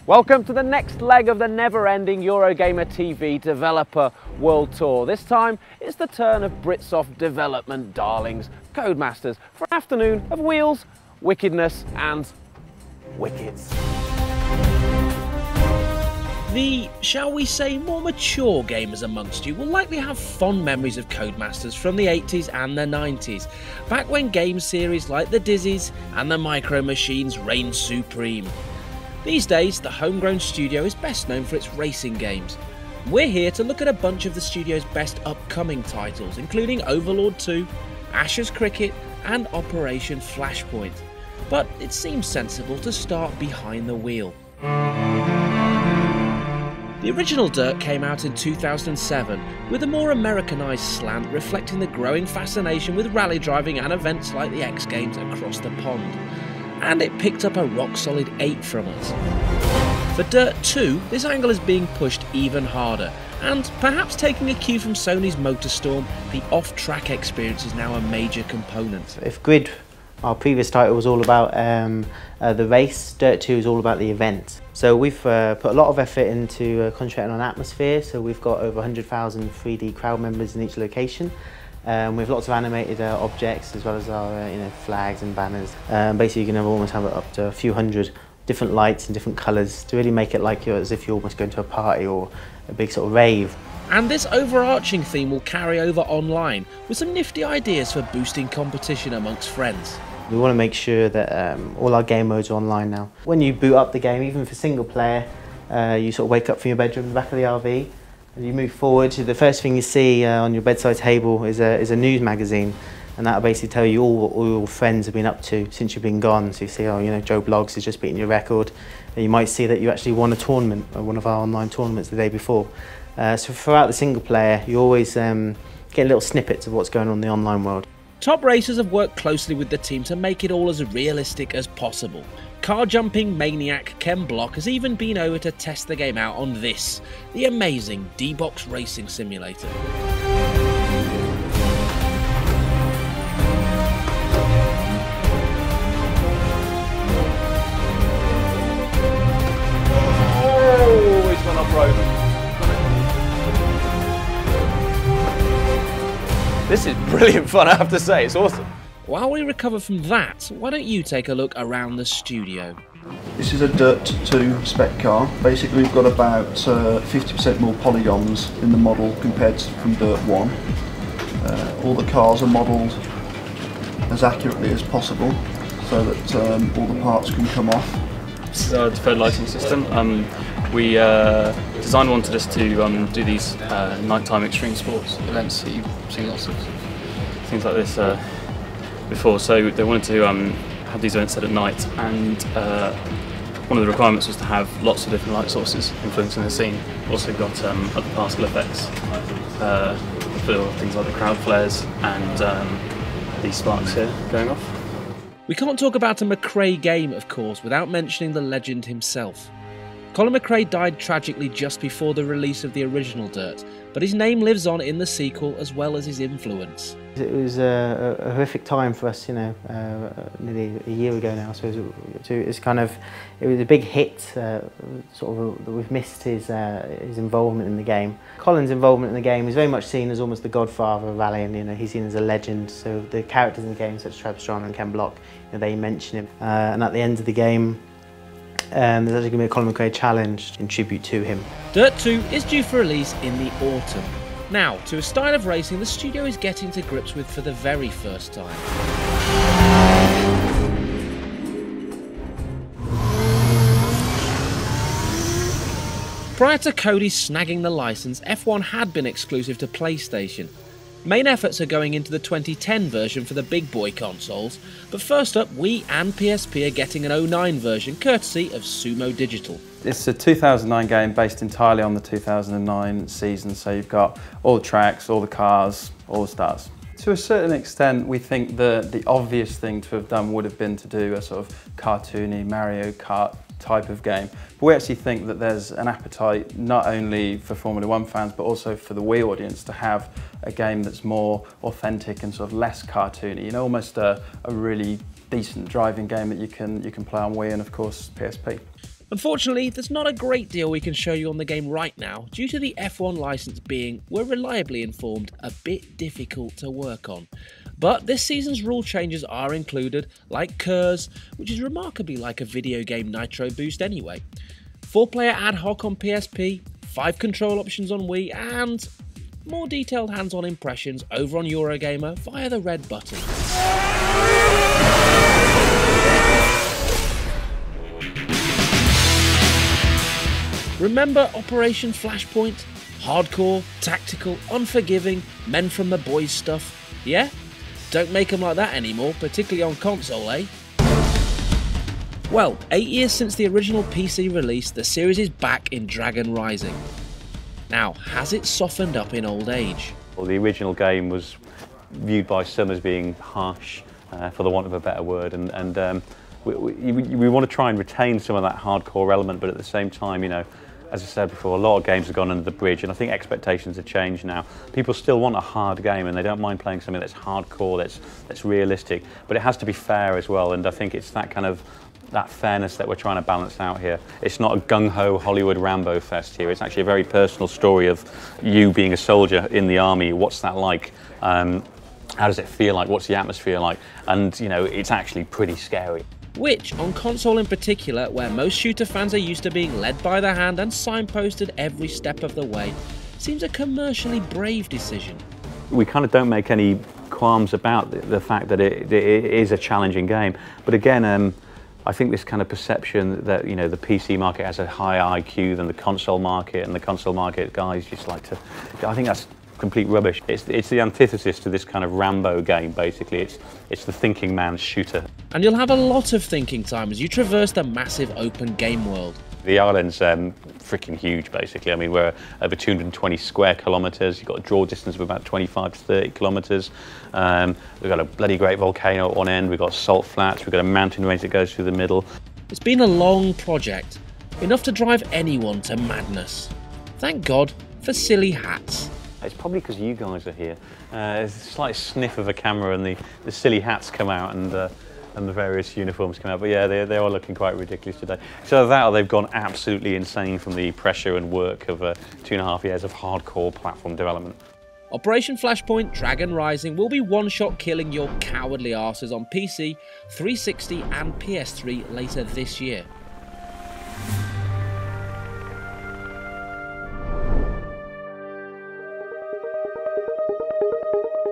Welcome to the next leg of the never-ending Eurogamer TV developer world tour. This time, it's the turn of Britsoft development darlings, Codemasters, for an afternoon of wheels, wickedness and wickets. The, shall we say, more mature gamers amongst you will likely have fond memories of Codemasters from the 80s and the 90s, back when game series like the Dizzies and the Micro Machines reigned supreme. These days, the homegrown studio is best known for its racing games. We're here to look at a bunch of the studio's best upcoming titles, including Overlord 2, Ashes Cricket and Operation Flashpoint. But it seems sensible to start behind the wheel. The original Dirt came out in 2007, with a more Americanised slant reflecting the growing fascination with rally driving and events like the X Games across the pond. And it picked up a rock-solid 8 from us. For Dirt 2, this angle is being pushed even harder, and perhaps taking a cue from Sony's MotorStorm, the off-track experience is now a major component. If Grid, our previous title, was all about the race, Dirt 2 is all about the event. So we've put a lot of effort into concentrating on atmosphere, so we've got over 100,000 3D crowd members in each location. We have lots of animated objects as well as our flags and banners. Basically, you can almost have up to a few hundred different lights and different colours to really make it like as if you're almost going to a party or a big sort of rave. And this overarching theme will carry over online with some nifty ideas for boosting competition amongst friends. We want to make sure that all our game modes are online now. When you boot up the game, even for single player, you sort of wake up from your bedroom in the back of the RV. And you move forward, the first thing you see on your bedside table is a news magazine, and that'll basically tell you all what all your friends have been up to since you've been gone. So you see, oh, Joe Bloggs has just beaten your record, and you might see that you actually won a tournament, one of our online tournaments the day before. So throughout the single player, you always get little snippets of what's going on in the online world. Top racers have worked closely with the team to make it all as realistic as possible. Car jumping maniac Ken Block has even been over to test the game out on this, the amazing D-Box racing simulator. Oh, he's gone off-road. This is brilliant fun, I have to say, it's awesome. While we recover from that, why don't you take a look around the studio? This is a Dirt 2 spec car. Basically we've got about 50% more polygons in the model compared to from Dirt 1. All the cars are modelled as accurately as possible so that all the parts can come off. This is our deferred lighting system. We design wanted us to do these nighttime extreme sports events that you've seen lots of things like this before, so they wanted to have these events set at night, and one of the requirements was to have lots of different light sources influencing the scene. Also got other particle effects for things like the crowd flares and these sparks here going off. We can't talk about a McRae game, of course, without mentioning the legend himself. Colin McRae died tragically just before the release of the original Dirt, but his name lives on in the sequel as well as his influence. It was a horrific time for us, nearly a year ago now. So it was a big hit. That we've missed his involvement in the game. Colin's involvement in the game is very much seen as almost the godfather of rallying. He's seen as a legend. So the characters in the game, such as Travis Strong and Ken Block, they mention him. And at the end of the game, there's actually going to be a Colin McRae challenge in tribute to him. Dirt 2 is due for release in the autumn. Now, to a style of racing the studio is getting to grips with for the very first time. Prior to Cody snagging the license, F1 had been exclusive to PlayStation. Main efforts are going into the 2010 version for the big boy consoles, but first up, Wii and PSP are getting an 09 version courtesy of Sumo Digital. It's a 2009 game based entirely on the 2009 season, so you've got all the tracks, all the cars, all the stars. To a certain extent, we think the obvious thing to have done would have been to do a sort of cartoony Mario Kart type of game. But we actually think that there's an appetite not only for Formula One fans but also for the Wii audience to have a game that's more authentic and sort of less cartoony, almost a really decent driving game that you can play on Wii and of course PSP. Unfortunately, there's not a great deal we can show you on the game right now due to the F1 license being, we're reliably informed, a bit difficult to work on. But this season's rule changes are included, like Curse, which is remarkably like a video game Nitro Boost anyway, 4-player ad hoc on PSP, 5 control options on Wii, and more detailed hands-on impressions over on Eurogamer via the red button. Remember Operation Flashpoint? Hardcore, tactical, unforgiving, men from the boys stuff? Yeah? Don't make them like that anymore, particularly on console, eh? Well, 8 years since the original PC release, the series is back in Dragon Rising. Now, has it softened up in old age? Well, the original game was viewed by some as being harsh, for the want of a better word, and we want to try and retain some of that hardcore element, but at the same time, you know, as I said before, a lot of games have gone under the bridge, and I think expectations have changed now. People still want a hard game, and they don't mind playing something that's hardcore, that's realistic, but it has to be fair as well, and I think it's that kind of that fairness that we're trying to balance out here. It's not a gung-ho Hollywood Rambo fest here. It's actually a very personal story of you being a soldier in the army. What's that like? How does it feel like? What's the atmosphere like? And, you know, it's actually pretty scary. Which, on console in particular, where most shooter fans are used to being led by the hand and signposted every step of the way, seems a commercially brave decision. We kind of don't make any qualms about the fact that it is a challenging game. But again, I think this kind of perception that, you know, the PC market has a higher IQ than the console market, and the console market guys just like to, I think that's complete rubbish. It's the antithesis to this kind of Rambo game, basically. It's the thinking man's shooter. And you'll have a lot of thinking time as you traverse the massive open game world. The island's freaking huge, basically. I mean, we're over 220 square kilometres. You've got a draw distance of about 25 to 30 kilometres. We've got a bloody great volcano at one end. We've got salt flats. We've got a mountain range that goes through the middle. It's been a long project, enough to drive anyone to madness. Thank God for silly hats. It's probably because you guys are here. There's a slight sniff of a camera, and the silly hats come out, and the various uniforms come out. But yeah, they are looking quite ridiculous today. So that, or they've gone absolutely insane from the pressure and work of 2.5 years of hardcore platform development. Operation Flashpoint Dragon Rising will be one-shot killing your cowardly arses on PC, 360 and PS3 later this year.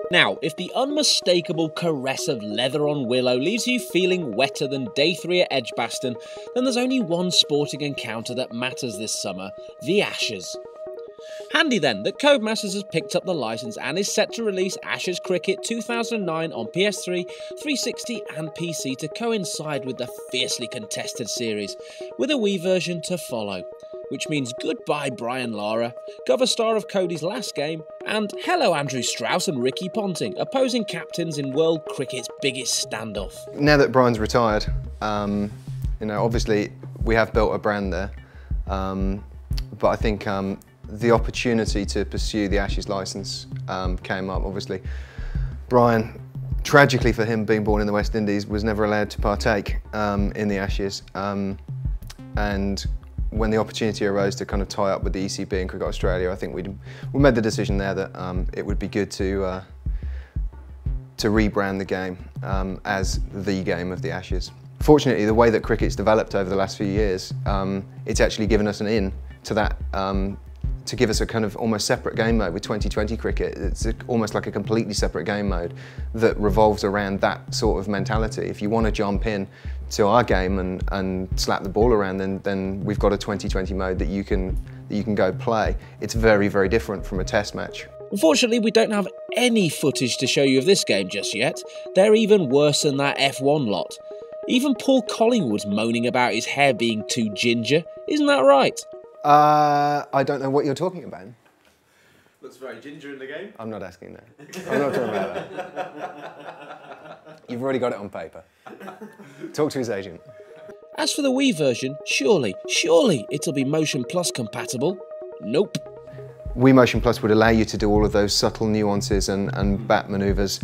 Now, if the unmistakable caress of leather on Willow leaves you feeling wetter than day 3 at Edgbaston, then there's only one sporting encounter that matters this summer: the Ashes. Handy then that Codemasters has picked up the license and is set to release Ashes Cricket 2009 on PS3, 360 and PC to coincide with the fiercely contested series, with a Wii version to follow. Which means goodbye Brian Lara, cover star of Cody's last game, and hello Andrew Strauss and Ricky Ponting, opposing captains in world cricket's biggest standoff. Now that Brian's retired, you know, obviously we have built a brand there, but I think the opportunity to pursue the Ashes license came up. Obviously, Brian, tragically for him, being born in the West Indies, was never allowed to partake in the Ashes, and when the opportunity arose to kind of tie up with the ECB and Cricket Australia, I think we made the decision there that it would be good to rebrand the game as the game of the Ashes. Fortunately, the way that cricket's developed over the last few years, it's actually given us an in to that, to give us a kind of almost separate game mode with 2020 cricket. It's almost like a completely separate game mode that revolves around that sort of mentality. If you want to jump in to our game and slap the ball around, then we've got a 2020 mode that you can go play. It's very, very different from a test match. Unfortunately, we don't have any footage to show you of this game just yet. They're even worse than that F1 lot. Even Paul Collingwood's moaning about his hair being too ginger. Isn't that right? I don't know what you're talking about. Looks very ginger in the game. I'm not asking that. I'm not talking about that. You've already got it on paper. Talk to his agent. As for the Wii version, surely it'll be Motion Plus compatible. Nope. Wii Motion Plus would allow you to do all of those subtle nuances and bat manoeuvres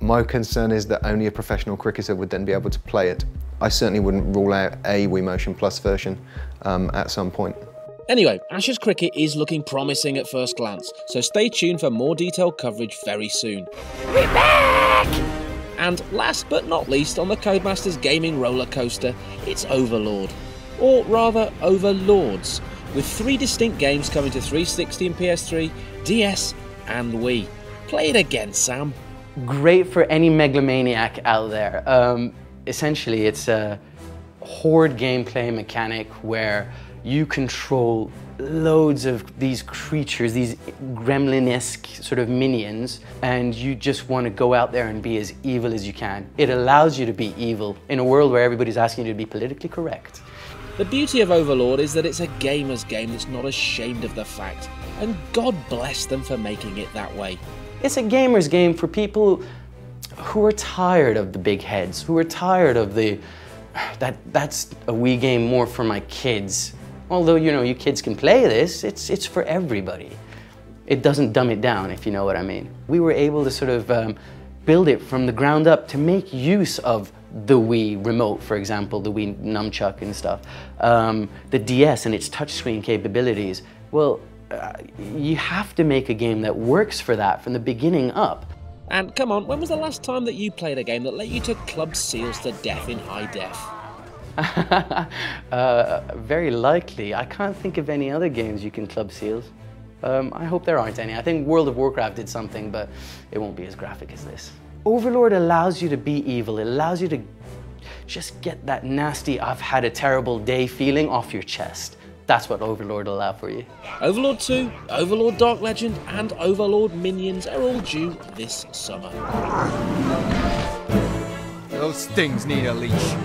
My concern is that only a professional cricketer would then be able to play it. I certainly wouldn't rule out a Wii Motion Plus version at some point. Anyway, Ashes cricket is looking promising at first glance, so stay tuned for more detailed coverage very soon. We're back! And last but not least on the Codemasters gaming roller coaster, it's Overlord. Or rather, Overlords, with 3 distinct games coming to 360 and PS3, DS and Wii. Play it again, Sam. Great for any megalomaniac out there. Essentially, it's a horde gameplay mechanic where you control loads of these creatures, these gremlin-esque sort of minions, and you just want to go out there and be as evil as you can. It allows you to be evil in a world where everybody's asking you to be politically correct. The beauty of Overlord is that it's a gamer's game that's not ashamed of the fact, and God bless them for making it that way. It's a gamer's game for people who are tired of the big heads, who are tired of that's a Wii game more for my kids. Although, you know, you kids can play this, it's for everybody. It doesn't dumb it down, if you know what I mean. We were able to sort of build it from the ground up to make use of the Wii remote, for example, the Wii nunchuck and stuff, the DS and its touchscreen capabilities. Well, you have to make a game that works for that from the beginning up. And come on, when was the last time that you played a game that let you to club seals to death in high def? Very likely. I can't think of any other games you can club seals. I hope there aren't any. I think World of Warcraft did something, but it won't be as graphic as this. Overlord allows you to be evil. It allows you to just get that nasty, I've had a terrible day feeling off your chest. That's what Overlord will allow for you. Overlord 2, Overlord Dark Legend, and Overlord Minions are all due this summer. Those things need a leash.